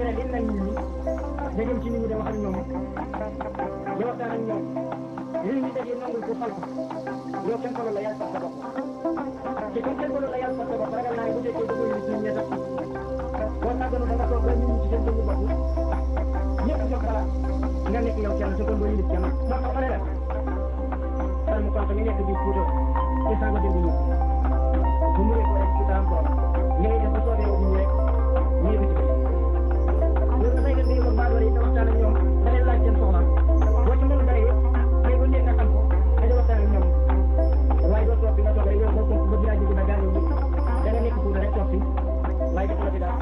ne dem nañ ñi da dem ci nit ñi da wax ak ñoom da waxtaan ak ñoom li ñu dajee nangul ko fal ko yow kenn ko la yàlla sax sa bopp ci ko kenn ko la yàlla sax sa bopp ragal naa bu fekkee da koy nit ñi sax boo tàgganu da nga toog rek nit ñi ci seen dëgg bopp ñëpp jox dara nga nekk yow kenn su ko doon nit kenn moo tax ma ne la xel mu kontaan ñu nekk bi Fuuta ci sànq dégg ñu bu mu rek rek ci daan ko ngay def ba soobee wu ñu rek ñu yëg ci loolu dafay gën di yëngu baadoole yi da waxtaan ak ñoom da leen laaj seen soxla boo ci mënul dara yëpp mais bu nekk nga xam ko da di waxtaan ak ñoom waaye doo toog bi nga toog rek yow boo ko ba village bi dina gaañoo nit da nga nekk Fuuta rek toog fi waaye def la fi daal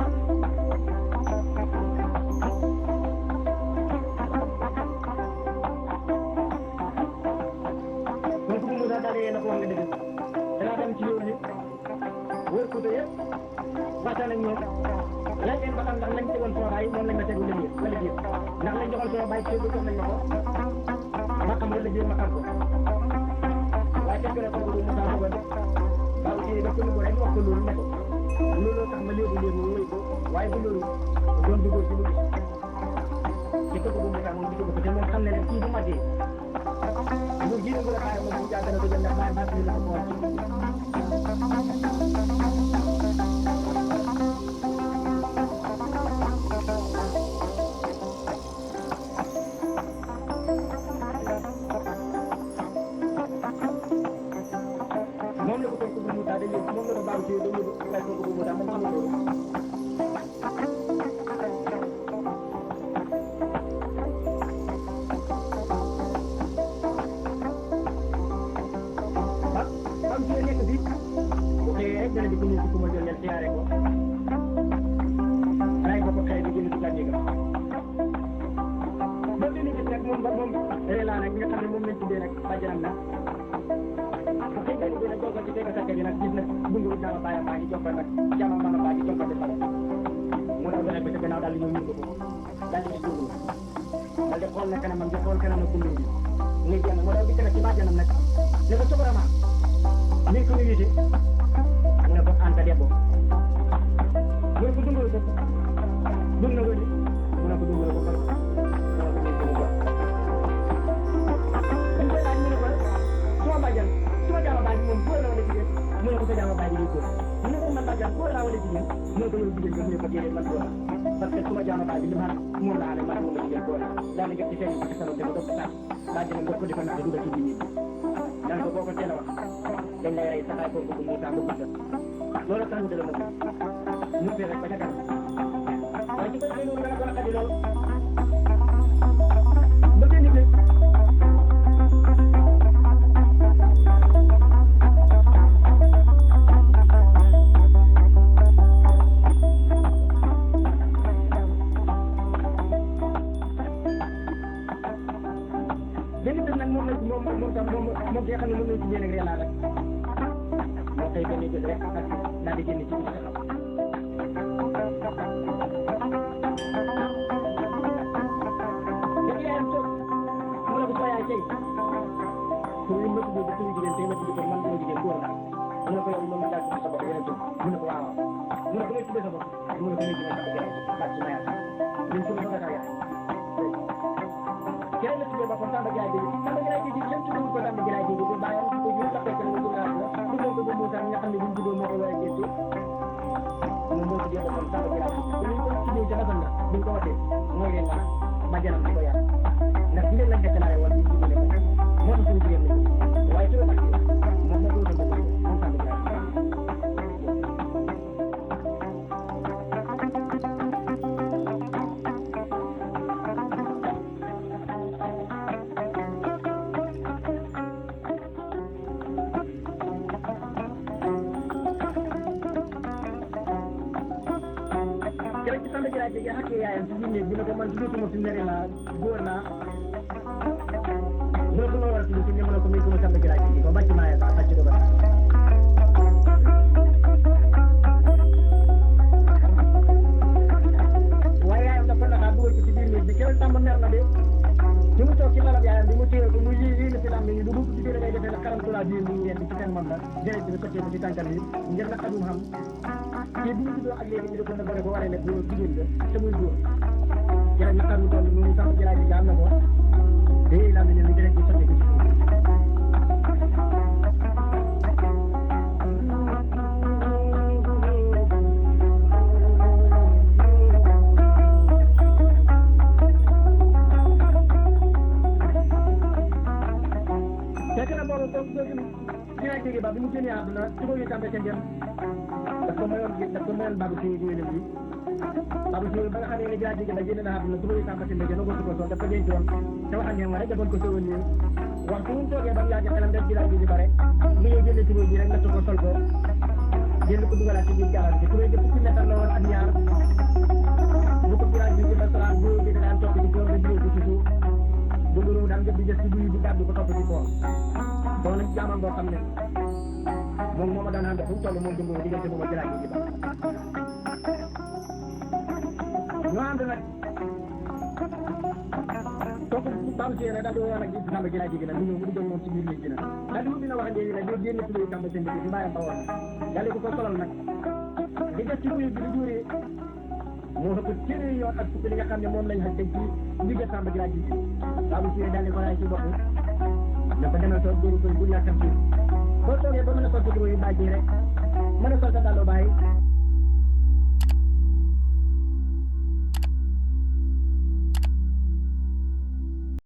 Fuuta yëpp waxtaan ak ñoom laaj leen ba xam ndax lañ tegoon sama baay moom lañ ma tegu liggéey wala déet ndax lañ joxoon sama baay ci jox nañ ma ko ma xam wala déet ma xam ko waaye fekk na ko bu mu saa ko baaw ci da ko lu rek wax ko loolu ne ko loolu tax ma léegi wóy ko waaye bu loolu doon dugg ci lu ci ko bu mu saa moom dugg ko te moom xam ne ne kii bu màggee bu jiitu ko la xaar moom bu jàddana ko jël ndax baay baat ni la ko wax biir muy ngeen ci seen moom la deret bi nga sottee ko ci tànkal yi ngir nag xajum xam te bi ñu juddoo ak léegi ñu di ko na bëre ba waree ne góor jigéen nga te muy góor jërëjëf naqar lu toll noonu sax jëlaat bi am na ko te yooyu laa ne ni deret bi sottee ko ci suuf fekk na boobu comme dina jege ba bi mu génnee àdduna ci boobu itam ca njëm daf ko mayoon Babou Seye di yéene bi Babou Seye ba nga xamee ne dina jege ba génne na àdduna ci boobu itam ca njëm nangoo ko sol dafa dencoon te waxande ma rek defoon ko sëwoon nii waxtu mu toogee ba mu yàgg xelam rek jiraay bi bare mu ñëw génne ci boobu bi rek natt ko sol ko génn ko dugalaat ci biir gaal bi kuréel gi fukki mètre la woon ak ñaar bu ko jiraay bi ba salaat boobu bi daan topp ci góor ba jiw ko ci suuf dugub daal di jël ci buy bi gàddu ko topp ci koor bon nag jaamal boo xam ne moom moo ma daan ànd fu mu toll moom dugub diggante boobu jëlaat ji ba ñu ànd nag kooku Babou Seye nag daal di woo nag gis Samba jëlaat ji nag ñu ñëw mu dugg moom ci biir néeg bi nag daal di mu dina wax léegi nag ñoo génne tuddee Samba seen bi ci mbaayam ba woon daal di ko solal nag di def ci buy bi di juuree moo ëpp téeméeri yoon ak fukki li nga xam ne moom lañ xam teg ci liggéey Samba jëlaat ji Babou Seye daal di ko raay ci bopp na ko demal toog dóoru koy bul yàkkam ci boo toogee ba mën a sol sa yi bàjjee rek mën a sol sa dàllu bàyyi